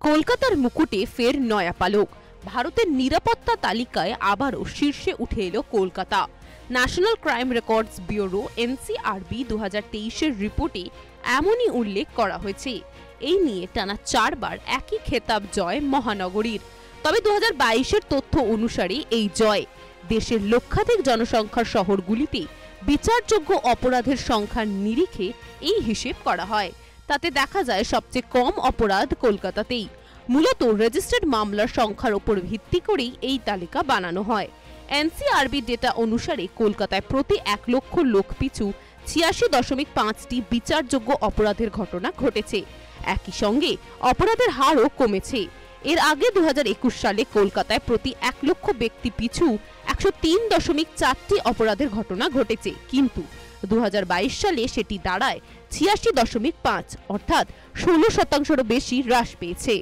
কলকাতার মুকুটে ফের নয়া পালক। ভারতের নিরাপত্তা তালিকায় আবারও শীর্ষে উঠে এলো Kolkata. National crime records bureau NCRB 2023-এর রিপোর্টে এমনই উল্লেখ করা হয়েছে। এই নিয়ে টানা 4 বার একই খেতাব জয় মহানগরীর। তবে 2022-এর তথ্য অনুসারে এই জয় দেশের লক্ষাধিক জনসংখ্যার শহরগুলিতে বিচারযোগ্য অপরাধের সংখ্যার নিরিখে এই হিসেব করা হয়। তাতে দেখা যায় সবচেয়ে কম অপরাধ কলকাতাতেই। মূলত রেজিস্টার্ড মামলার সংখ্যার উপর ভিত্তি করেই এই তালিকা বানানো হয়। এনসিআরবি ডেটা অনুসারে কলকাতায় প্রতি 1 লক্ষ লোক পিছু 86.5টি বিচারযোগ্য অপরাধের ঘটনা ঘটেছে। একই সঙ্গে অপরাধের হারও কমেছে। এর আগে 2021 সালে কলকাতায় প্রতি 1 লক্ষ ব্যক্তি পিছু 103.4টি অপরাধের ঘটনা ঘটেছে, কিন্তু 2022 সালে সেটি দাঁড়ায় 86.5, অর্থাৎ 16%-এরও বেশি হ্রাস পেয়েছে।